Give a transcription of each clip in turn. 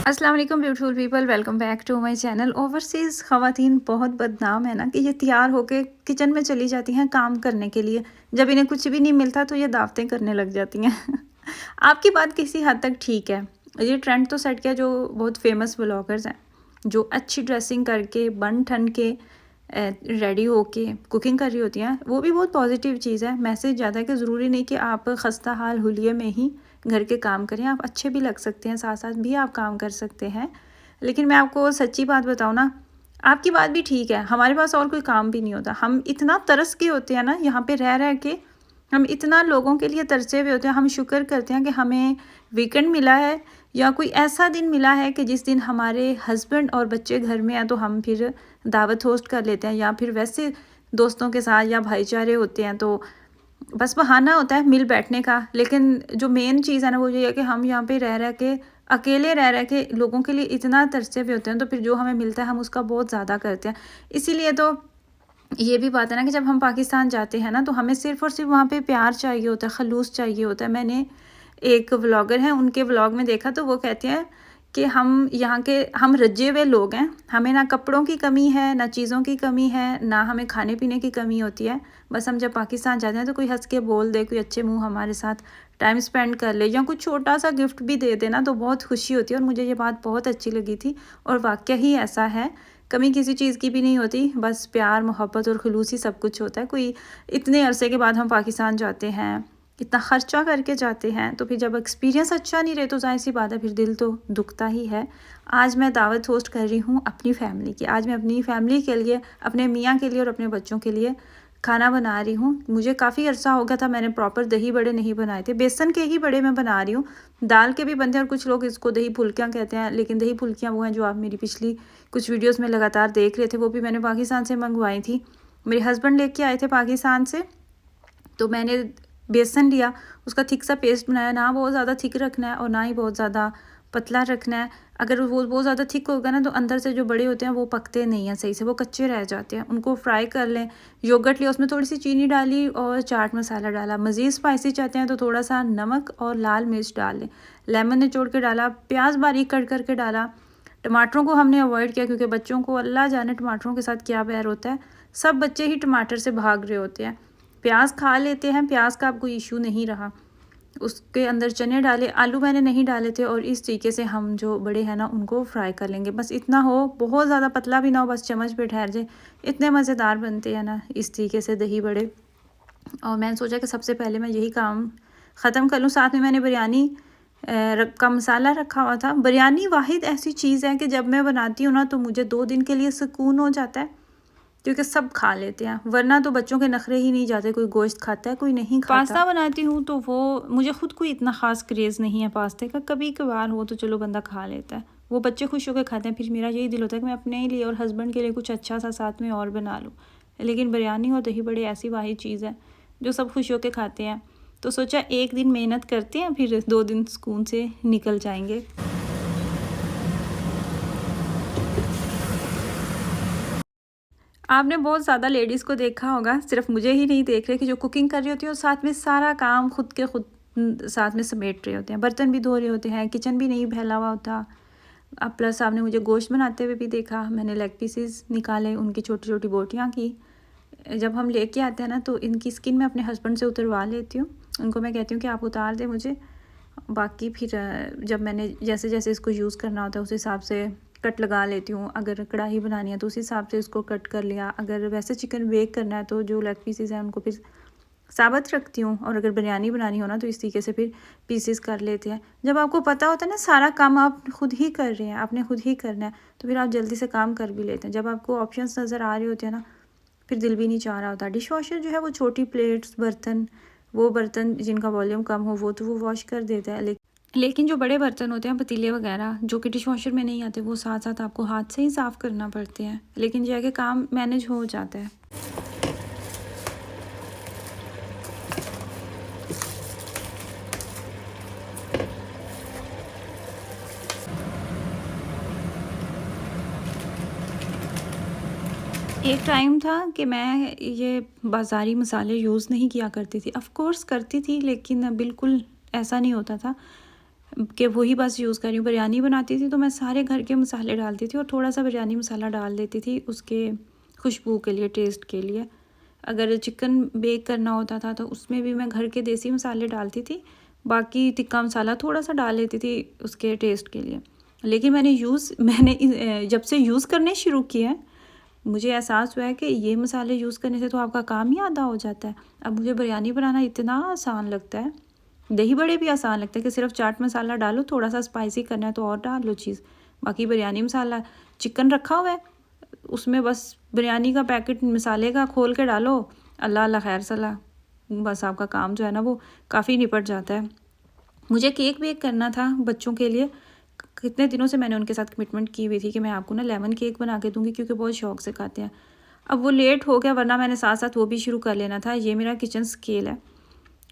अस्सलाम वालेकुम beautiful people, welcome back to my channel. Overseas ख़वातीन बहुत बदनाम है ना कि ये तैयार होके किचन में चली जाती हैं काम करने के लिए। जब इन्हें कुछ भी नहीं मिलता तो ये दावतें करने लग जाती हैं। आपकी बात किसी हद तक ठीक है। ये ट्रेंड तो सेट किया जो बहुत फेमस व्लॉगर्स हैं, जो अच्छी ड्रेसिंग करके बन ठन के रेडी होके कुकिंग कर रही होती हैं। वो भी बहुत पॉजिटिव चीज़ है। मैसेज ज़्यादा है कि ज़रूरी नहीं कि आप खस्ता हाल हुलिये में ही घर के काम करें, आप अच्छे भी लग सकते हैं, साथ साथ भी आप काम कर सकते हैं। लेकिन मैं आपको सच्ची बात बताऊँ ना, आपकी बात भी ठीक है, हमारे पास और कोई काम भी नहीं होता। हम इतना तरस के होते हैं ना यहाँ पे रह रह के, हम इतना लोगों के लिए तरसे हुए होते हैं। हम शुक्र करते हैं कि हमें वीकेंड मिला है या कोई ऐसा दिन मिला है कि जिस दिन हमारे हस्बैंड और बच्चे घर में हैं, तो हम फिर दावत होस्ट कर लेते हैं, या फिर वैसे दोस्तों के साथ या भाईचारे होते हैं तो बस बहाना होता है मिल बैठने का। लेकिन जो मेन चीज़ है ना वो ये है कि हम यहाँ पे रह रह के, अकेले रह रह के लोगों के लिए इतना तरसे हुए होते हैं, तो फिर जो हमें मिलता है हम उसका बहुत ज़्यादा करते हैं। इसीलिए तो ये भी बात है ना कि जब हम पाकिस्तान जाते हैं ना तो हमें सिर्फ़ और सिर्फ वहाँ पे प्यार चाहिए होता है, खलूस चाहिए होता है। मैंने एक व्लॉगर हैं, उनके व्लॉग में देखा तो वो कहते हैं कि हम रज्जे हुए लोग हैं, हमें ना कपड़ों की कमी है, ना चीज़ों की कमी है, ना हमें खाने पीने की कमी होती है। बस हम जब पाकिस्तान जाते हैं तो कोई हंस के बोल दे, कोई अच्छे मुंह हमारे साथ टाइम स्पेंड कर ले या कुछ छोटा सा गिफ्ट भी दे देना तो बहुत खुशी होती है। और मुझे ये बात बहुत अच्छी लगी थी और वाकया ही ऐसा है। कमी किसी चीज़ की भी नहीं होती, बस प्यार मोहब्बत और खुलूस ही सब कुछ होता है। कोई इतने अरसे के बाद हम पाकिस्तान जाते हैं, इतना ख़र्चा करके जाते हैं, तो फिर जब एक्सपीरियंस अच्छा नहीं रहे तो ज़ाहिर सी बात है फिर दिल तो दुखता ही है। आज मैं दावत होस्ट कर रही हूँ अपनी फ़ैमिली की। आज मैं अपनी फ़ैमिली के लिए, अपने मियाँ के लिए और अपने बच्चों के लिए खाना बना रही हूँ। मुझे काफ़ी अरसा हो गया था, मैंने प्रॉपर दही बड़े नहीं बनाए थे। बेसन के ही बड़े मैं बना रही हूँ। दाल के भी बनते हैं और कुछ लोग इसको दही फुल्कियाँ कहते हैं, लेकिन दही फुल्कियाँ वो हैं जो आप मेरी पिछली कुछ वीडियोज़ में लगातार देख रहे थे। वो भी मैंने पाकिस्तान से मंगवाई थी, मेरे हस्बैंड लेके आए थे पाकिस्तान से। तो मैंने बेसन लिया, उसका थिक सा पेस्ट बनाया। ना बहुत ज़्यादा थिक रखना है और ना ही बहुत ज़्यादा पतला रखना है। अगर वो बहुत ज़्यादा थिक होगा ना तो अंदर से जो बड़े होते हैं वो पकते नहीं हैं सही से, वो कच्चे रह जाते हैं। उनको फ्राई कर लें। योगर्ट लिया, उसमें थोड़ी सी चीनी डाली और चाट मसाला डाला। मज़ीद स्पाइसी चाहते हैं तो थोड़ा सा नमक और लाल मिर्च डाल लें। लेमन निचोड़ के डाला, प्याज बारीक कट करके डाला। टमाटरों को हमने अवॉइड किया क्योंकि बच्चों को अल्लाह जाने टमाटरों के साथ क्या बैर होता है। सब बच्चे ही टमाटर से भाग रहे होते हैं। प्याज खा लेते हैं, प्याज का अब कोई इशू नहीं रहा। उसके अंदर चने डाले, आलू मैंने नहीं डाले थे। और इस तरीके से हम जो बड़े हैं ना उनको फ्राई कर लेंगे। बस इतना हो, बहुत ज़्यादा पतला भी ना हो, बस चम्मच पे ठहर जाए। इतने मज़ेदार बनते हैं ना इस तरीके से दही बड़े। और मैंने सोचा कि सबसे पहले मैं यही काम ख़त्म कर लूँ। साथ में मैंने बिरयानी का मसाला रखा हुआ था। बिरयानी वाहिद ऐसी चीज़ है कि जब मैं बनाती हूँ ना तो मुझे 2 दिन के लिए सुकून हो जाता है, क्योंकि सब खा लेते हैं। वरना तो बच्चों के नखरे ही नहीं जाते, कोई गोश्त खाता है कोई नहीं खाता। पास्ता बनाती हूँ तो वो मुझे खुद कोई इतना ख़ास क्रेज़ नहीं है पास्ते का। कभी कभार हो तो चलो बंदा खा लेता है, वो बच्चे खुश होकर खाते हैं। फिर मेरा यही दिल होता है कि मैं अपने लिए और हस्बैंड के लिए कुछ अच्छा सा साथ में और बना लूँ। लेकिन बिरयानी और दही बड़े ऐसी वाही चीज़ है जो सब खुश होकर खाते हैं। तो सोचा एक दिन मेहनत करते हैं, फिर 2 दिन सुकून से निकल जाएंगे। आपने बहुत ज़्यादा लेडीज़ को देखा होगा, सिर्फ मुझे ही नहीं देख रहे, कि जो कुकिंग कर रही होती है और साथ में सारा काम खुद के खुद साथ में समेट रहे होते हैं। बर्तन भी धो रहे होते हैं, किचन भी नहीं फैला हुआ होता। अब प्लस आपने मुझे गोश्त बनाते हुए भी देखा। मैंने लेग पीसेस निकाले, उनकी छोटी छोटी बोटियाँ की। जब हम लेके आते हैं ना तो इनकी स्किन मैं अपने हस्बैंड से उतरवा लेती हूँ। उनको मैं कहती हूँ कि आप उतार दें मुझे। बाकी फिर जब मैंने जैसे जैसे इसको यूज़ करना होता है उस हिसाब से कट लगा लेती हूँ। अगर कढ़ाई बनानी है तो उस हिसाब से इसको कट कर लिया। अगर वैसे चिकन बेक करना है तो जो लेग पीसेस हैं उनको फिर साबुत रखती हूँ। और अगर बिरयानी बनानी हो ना तो इस तरीके से फिर पीसेस कर लेते हैं। जब आपको पता होता है ना सारा काम आप खुद ही कर रहे हैं, आपने खुद ही करना है, तो फिर आप जल्दी से काम कर भी लेते हैं। जब आपको ऑप्शंस नज़र आ रहे होते हैं ना फिर दिल भी नहीं चाह रहा होता। डिश वॉशर जो है वो छोटी प्लेट्स बर्तन, वो बर्तन जिनका वॉल्यूम कम हो वो तो वो वॉश कर देता है। लेकिन जो बड़े बर्तन होते हैं, पतीले वगैरह, जो कि डिश वॉशर में नहीं आते, वो साथ साथ आपको हाथ से ही साफ़ करना पड़ते हैं। लेकिन जो है कि काम मैनेज हो जाता है। एक टाइम था कि मैं ये बाज़ारी मसाले यूज़ नहीं किया करती थी। ऑफ़ कोर्स करती थी लेकिन बिल्कुल ऐसा नहीं होता था। कि वही बस यूज़ कर रही हूँ। बिरयानी बनाती थी तो मैं सारे घर के मसाले डालती थी और थोड़ा सा बिरयानी मसाला डाल देती थी उसके खुशबू के लिए, टेस्ट के लिए। अगर चिकन बेक करना होता था तो उसमें भी मैं घर के देसी मसाले डालती थी, बाकी टिक्का मसाला थोड़ा सा डाल लेती थी उसके टेस्ट के लिए। लेकिन मैंने जब से यूज़ करने शुरू किए हैं मुझे एहसास हुआ है कि ये मसाले यूज़ करने से तो आपका काम ही आधा हो जाता है। अब मुझे बिरयानी बनाना इतना आसान लगता है, दही बड़े भी आसान लगता है कि सिर्फ चाट मसाला डालो, थोड़ा सा स्पाइसी करना है तो और डाल लो चीज़। बाकी बिरयानी मसाला चिकन रखा हुआ है, उसमें बस बिरयानी का पैकेट मसाले का खोल के डालो, अल्लाह अल्लाह खैर सलाह, बस आपका काम जो है ना वो काफ़ी निपट जाता है। मुझे केक बेक करना था बच्चों के लिए, कितने दिनों से मैंने उनके साथ कमिटमेंट की हुई थी कि मैं आपको ना लेमन केक बना के दूंगी क्योंकि बहुत शौक से खाते हैं। अब वो लेट हो गया, वरना मैंने साथ साथ वो भी शुरू कर लेना था। ये मेरा किचन स्केल है,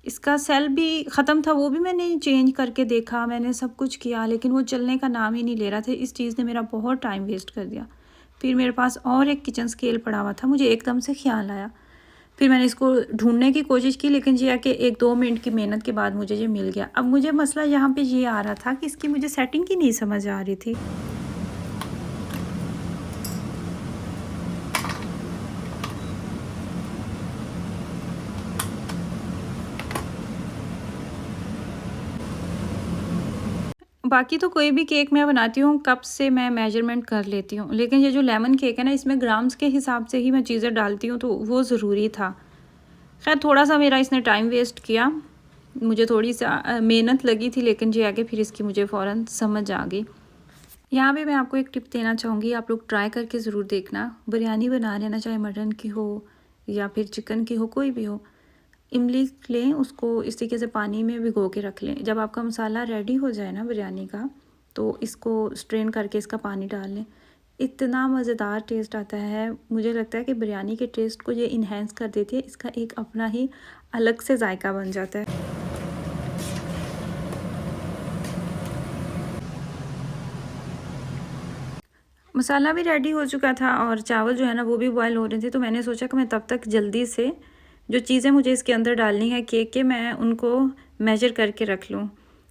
इसका सेल भी ख़त्म था, वो भी मैंने चेंज करके देखा, मैंने सब कुछ किया, लेकिन वो चलने का नाम ही नहीं ले रहा था। इस चीज़ ने मेरा बहुत टाइम वेस्ट कर दिया। फिर मेरे पास और एक किचन स्केल पड़ा हुआ था, मुझे एकदम से ख्याल आया, फिर मैंने इसको ढूंढने की कोशिश की, लेकिन ये है कि 1-2 मिनट की मेहनत के बाद मुझे ये मिल गया। अब मुझे मसला यहाँ पे ये आ रहा था कि इसकी मुझे सेटिंग ही नहीं समझ आ रही थी। बाकी तो कोई भी केक मैं बनाती हूँ कप से मैं मेजरमेंट कर लेती हूँ, लेकिन ये जो लेमन केक है ना, इसमें ग्राम्स के हिसाब से ही मैं चीज़ें डालती हूँ, तो वो ज़रूरी था। खैर थोड़ा सा मेरा इसने टाइम वेस्ट किया, मुझे थोड़ी सी मेहनत लगी थी, लेकिन ये आगे फिर इसकी मुझे फ़ौरन समझ आ गई। यहाँ पे मैं आपको एक टिप देना चाहूँगी, आप लोग ट्राई करके ज़रूर देखना। बिरयानी बना रहे ना, चाहे मटन की हो या फिर चिकन की हो, कोई भी हो, इमली लें, उसको इस तरीके से पानी में भिगो के रख लें। जब आपका मसाला रेडी हो जाए ना बिरयानी का, तो इसको स्ट्रेन करके इसका पानी डाल लें। इतना मज़ेदार टेस्ट आता है, मुझे लगता है कि बिरयानी के टेस्ट को ये इन्हेंस कर देती है, इसका एक अपना ही अलग से जायका बन जाता है। मसाला भी रेडी हो चुका था और चावल जो है ना वो भी बॉयल हो रहे थे, तो मैंने सोचा कि मैं तब तक जल्दी से जो चीज़ें मुझे इसके अंदर डालनी है केक के, मैं उनको मेजर करके रख लूँ।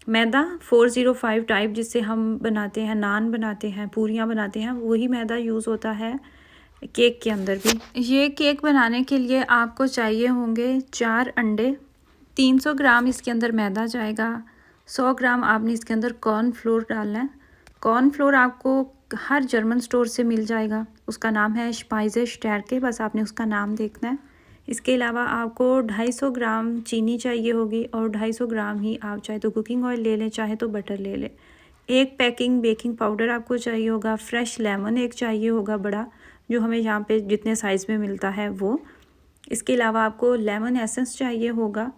मैदा 405 टाइप जिससे हम बनाते हैं, नान बनाते हैं, पूरियाँ बनाते हैं, वही मैदा यूज़ होता है केक के अंदर भी। ये केक बनाने के लिए आपको चाहिए होंगे 4 अंडे, 300 ग्राम इसके अंदर मैदा जाएगा, 100 ग्राम आपने इसके अंदर कॉर्नफ्लोर डालना है। कॉर्नफ्लोर आपको हर जर्मन स्टोर से मिल जाएगा, उसका नाम है स्पाइसे स्टैरके, बस आपने उसका नाम देखना है। इसके अलावा आपको 250 ग्राम चीनी चाहिए होगी और 250 ग्राम ही आप चाहे तो कुकिंग ऑयल ले लें, चाहे तो बटर ले लें। एक पैकिंग बेकिंग पाउडर आपको चाहिए होगा, फ्रेश लेमन एक चाहिए होगा बड़ा, जो हमें यहाँ पे जितने साइज़ में मिलता है वो। इसके अलावा आपको लेमन एसेंस चाहिए होगा।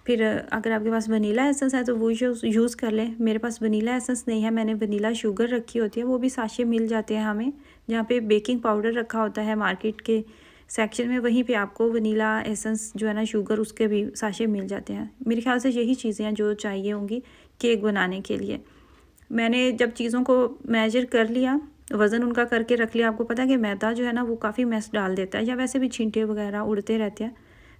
फिर अगर आपके पास वनीला एसेंस है तो वो यूज़ कर लें। मेरे पास वनीला एसेंस नहीं है, मैंने वनीला शुगर रखी होती है, वो भी साशे मिल जाते हैं हमें। जहाँ पे बेकिंग पाउडर रखा होता है मार्केट के सेक्शन में, वहीं पे आपको वनीला एसेंस जो है ना शुगर, उसके भी साशे मिल जाते हैं। मेरे ख्याल से यही चीज़ें हैं जो चाहिए होंगी केक बनाने के लिए। मैंने जब चीज़ों को मेजर कर लिया, वज़न उनका करके रख लिया, आपको पता है कि मैदा जो है ना वो काफ़ी मैस डाल देता है, या वैसे भी छींटे वगैरह उड़ते रहते हैं,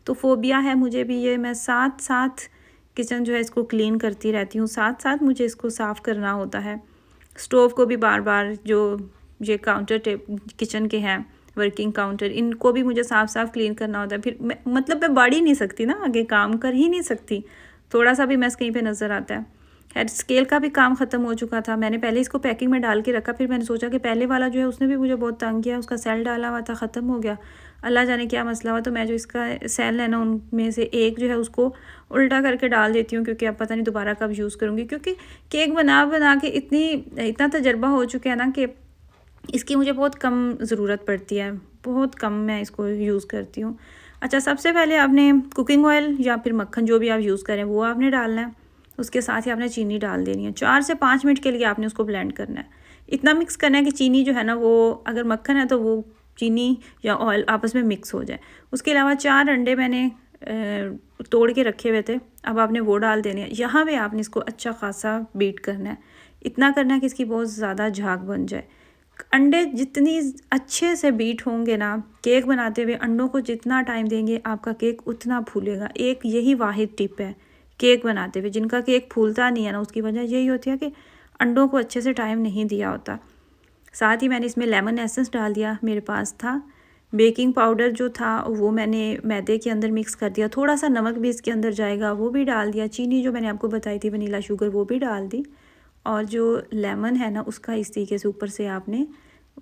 तो फोबिया है मुझे भी ये। मैं साथ साथ किचन जो है इसको क्लीन करती रहती हूँ, साथ साथ मुझे इसको साफ़ करना होता है। स्टोव को भी बार बार, जो ये काउंटर टेप किचन के हैं, वर्किंग काउंटर, इनको भी मुझे साफ साफ क्लीन करना होता है। फिर मैं बढ़ ही नहीं सकती ना, आगे काम कर ही नहीं सकती, थोड़ा सा भी मैस कहीं पे नज़र आता है। खैर स्केल का भी काम ख़त्म हो चुका था, मैंने पहले इसको पैकिंग में डाल के रखा, फिर मैंने सोचा कि पहले वाला जो है उसने भी मुझे बहुत तंग किया, उसका सेल डाला हुआ था, ख़त्म हो गया, अल्लाह जाने क्या मसला हुआ। तो मैं जो इसका सेल है ना, उनमें से एक जो है उसको उल्टा करके डाल देती हूँ, क्योंकि अब पता नहीं दोबारा कब यूज़ करूँगी, क्योंकि केक बना बना के इतना तजर्बा हो चुका है ना कि इसकी मुझे बहुत कम ज़रूरत पड़ती है, बहुत कम मैं इसको यूज़ करती हूँ। अच्छा, सबसे पहले आपने कुकिंग ऑयल या फिर मक्खन जो भी आप यूज़ करें वो आपने डालना है, उसके साथ ही आपने चीनी डाल देनी है। 4 से 5 मिनट के लिए आपने उसको ब्लेंड करना है, इतना मिक्स करना है कि चीनी जो है ना वो, अगर मक्खन है तो वो चीनी या ऑयल आपस में मिक्स हो जाए। उसके अलावा 4 अंडे मैंने तोड़ के रखे हुए थे, अब आपने वो डाल देने हैं। यहाँ पे आपने इसको अच्छा खासा बीट करना है, इतना करना है कि इसकी बहुत ज़्यादा झाग बन जाए। अंडे जितनी अच्छे से बीट होंगे ना, केक बनाते हुए अंडों को जितना टाइम देंगे, आपका केक उतना फूलेगा। एक यही वाहिद टिप है केक बनाते हुए, जिनका केक फूलता नहीं है ना, उसकी वजह यही होती है कि अंडों को अच्छे से टाइम नहीं दिया होता। साथ ही मैंने इसमें लेमन एसेंस डाल दिया, मेरे पास था। बेकिंग पाउडर जो था वो मैंने मैदे के अंदर मिक्स कर दिया, थोड़ा सा नमक भी इसके अंदर जाएगा वो भी डाल दिया, चीनी जो मैंने आपको बताई थी वनीला शुगर वो भी डाल दी, और जो लेमन है ना उसका इस तरीके से ऊपर से आपने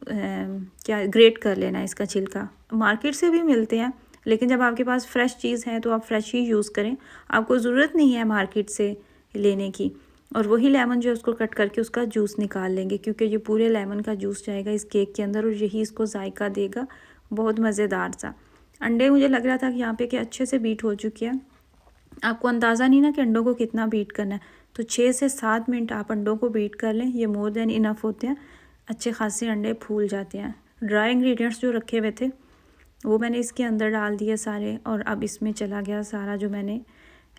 क्या ग्रेट कर लेना है इसका छिलका। मार्केट से भी मिलते हैं, लेकिन जब आपके पास फ्रेश चीज़ है तो आप फ्रेश ही यूज़ करें, आपको ज़रूरत नहीं है मार्केट से लेने की। और वही लेमन जो है उसको कट करके उसका जूस निकाल लेंगे, क्योंकि ये पूरे लेमन का जूस जाएगा इस केक के अंदर और यही इसको जायका देगा बहुत मज़ेदार सा। अंडे मुझे लग रहा था कि यहाँ पे कि अच्छे से बीट हो चुके हैं, आपको अंदाज़ा नहीं ना कि अंडों को कितना बीट करना है, तो 6 से 7 मिनट आप अंडों को बीट कर लें, ये मोर देन इनफ होते हैं, अच्छे खासे अंडे फूल जाते हैं। ड्राई इंग्रेडिएंट्स जो रखे हुए थे वो मैंने इसके अंदर डाल दिए सारे, और अब इसमें चला गया सारा जो मैंने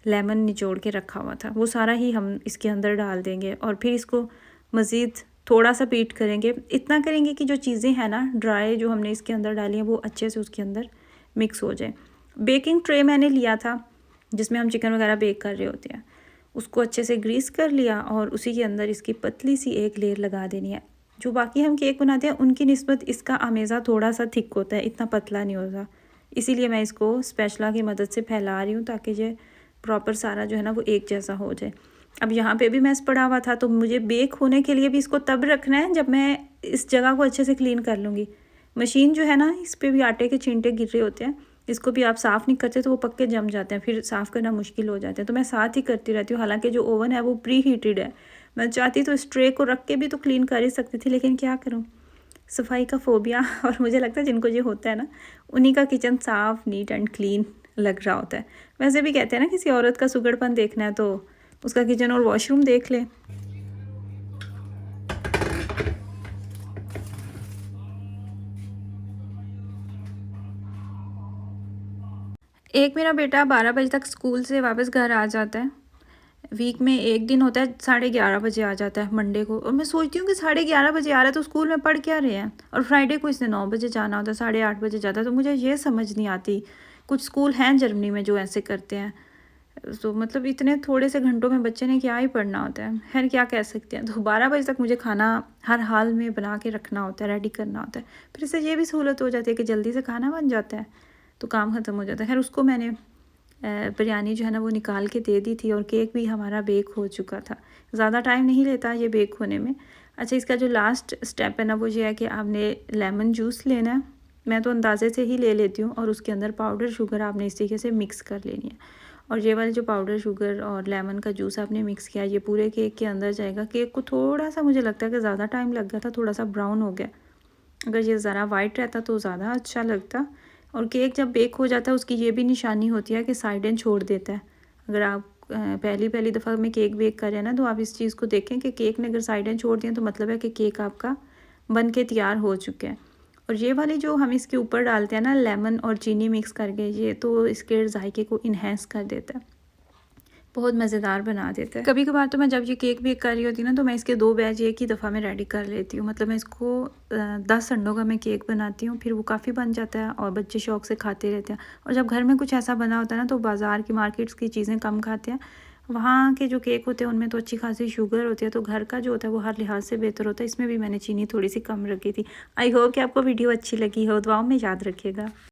लेमन निचोड़ के रखा हुआ था वो सारा ही हम इसके अंदर डाल देंगे, और फिर इसको मज़ीद थोड़ा सा बीट करेंगे। इतना करेंगे कि जो चीज़ें हैं ना ड्राई जो हमने इसके अंदर डाली हैं वो अच्छे से उसके अंदर मिक्स हो जाए। बेकिंग ट्रे मैंने लिया था जिसमें हम चिकन वगैरह बेक कर रहे होते हैं, उसको अच्छे से ग्रीस कर लिया और उसी के अंदर इसकी पतली सी एक लेयर लगा देनी है। जो बाकी हम केक बनाते हैं उनकी निस्बत इसका आमेज़ा थोड़ा सा थिक होता है, इतना पतला नहीं होता, इसीलिए मैं इसको स्पैचुला की मदद से फैला रही हूँ ताकि ये प्रॉपर सारा जो है ना वो एक जैसा हो जाए। अब यहाँ पे भी मैस पड़ा हुआ था, तो मुझे बेक होने के लिए भी इसको तब रखना है जब मैं इस जगह को अच्छे से क्लीन कर लूँगी। मशीन जो है ना इस पर भी आटे के छींटे गिर रहे होते हैं, इसको भी आप साफ़ नहीं करते तो वो पक्के जम जाते हैं, फिर साफ़ करना मुश्किल हो जाता है, तो मैं साथ ही करती रहती हूँ। हालांकि जो ओवन है वो प्री हीटेड है, मैं चाहती तो इस ट्रे को रख के भी तो क्लीन कर ही सकती थी, लेकिन क्या करूँ, सफाई का फोबिया और मुझे लगता है जिनको ये होता है ना उन्हीं का किचन साफ़ नीट एंड क्लीन लग रहा होता है। वैसे भी कहते हैं ना किसी औरत का सुगड़पन देखना है तो उसका किचन और वॉशरूम देख ले। एक मेरा बेटा 12 बजे तक स्कूल से वापस घर आ जाता है, वीक में एक दिन होता है 11:30 बजे आ जाता है मंडे को, और मैं सोचती हूँ कि 11:30 बजे आ रहा है तो स्कूल में पढ़ क्या रहे हैं, और फ्राइडे को इसने 9 बजे जाना होता है, 8:30 बजे जाता है। तो मुझे ये समझ नहीं आती, कुछ स्कूल हैं जर्मनी में जो ऐसे करते हैं, तो मतलब इतने थोड़े से घंटों में बच्चे ने क्या ही पढ़ना होता है, खैर क्या कह सकते हैं। तो 12 बजे तक मुझे खाना हर हाल में बना के रखना होता है, रेडी करना होता है, फिर इससे ये भी सहूलत हो जाती है कि जल्दी से खाना बन जाता है तो काम ख़त्म हो जाता है। खैर उसको मैंने बिरयानी जो है ना वो निकाल के दे दी थी, और केक भी हमारा बेक हो चुका था, ज़्यादा टाइम नहीं लेता ये बेक होने में। अच्छा, इसका जो लास्ट स्टेप है ना वो ये है कि आपने लेमन जूस लेना है, मैं तो अंदाज़े से ही ले लेती हूँ, और उसके अंदर पाउडर शुगर आपने इस तरीके से मिक्स कर लेनी है, और ये वाले जो पाउडर शुगर और लेमन का जूस आपने मिक्स किया ये पूरे केक के अंदर जाएगा। केक को थोड़ा सा मुझे लगता है कि ज़्यादा टाइम लग गया था, थोड़ा सा ब्राउन हो गया, अगर ये ज़रा वाइट रहता तो ज़्यादा अच्छा लगता। और केक जब बेक हो जाता है उसकी ये भी निशानी होती है कि साइडें छोड़ देता है। अगर आप पहली दफ़ा में केक बेक कर रहे हैं ना तो आप इस चीज़ को देखें कि केक ने अगर साइडें छोड़ दी हैं तो मतलब है कि केक आपका बन के तैयार हो चुका है। और ये वाली जो हम इसके ऊपर डालते हैं ना लेमन और चीनी मिक्स करके, ये तो इसके जायके को इन्हेंस कर देता है, बहुत मज़ेदार बना देता है। कभी कभार तो मैं जब ये केक बेक कर रही होती ना तो मैं इसके 2 बैच एक ही दफ़ा में रेडी कर लेती हूँ, मतलब मैं इसको 10 अंडों का मैं केक बनाती हूँ, फिर वो काफ़ी बन जाता है और बच्चे शौक से खाते रहते हैं। और जब घर में कुछ ऐसा बना होता है ना तो बाज़ार की मार्केट्स की चीज़ें कम खाते हैं, वहाँ के जो केक होते हैं उनमें तो अच्छी खासी शुगर होती है, तो घर का जो होता है वो हर लिहाज से बेहतर होता है। इसमें भी मैंने चीनी थोड़ी सी कम रखी थी। आई होप कि आपको वीडियो अच्छी लगी हो, दुआओं में याद रखिएगा।